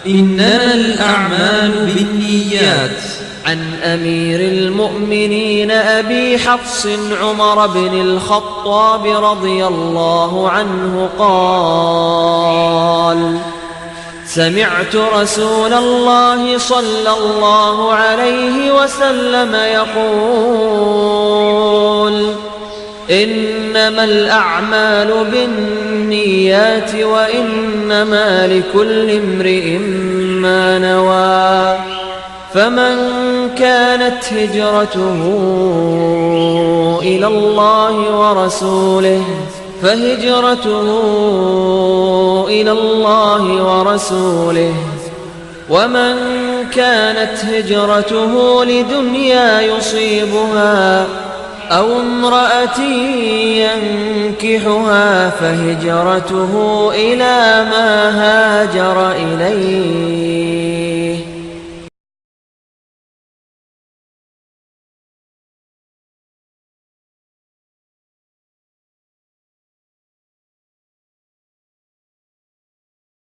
إنما الأعمال بالنيات. عن أمير المؤمنين أبي حفص عمر بن الخطاب رضي الله عنه قال: سمعت رسول الله صلى الله عليه وسلم يقول: إنما الأعمال بالنيات وإنما لكل امرئ ما نوى، فمن كانت هجرته إلى الله ورسوله فهجرته إلى الله ورسوله، ومن كانت هجرته لدنيا يصيبها أو امرأة ينكحها فهجرته إلى ما هاجر إليه.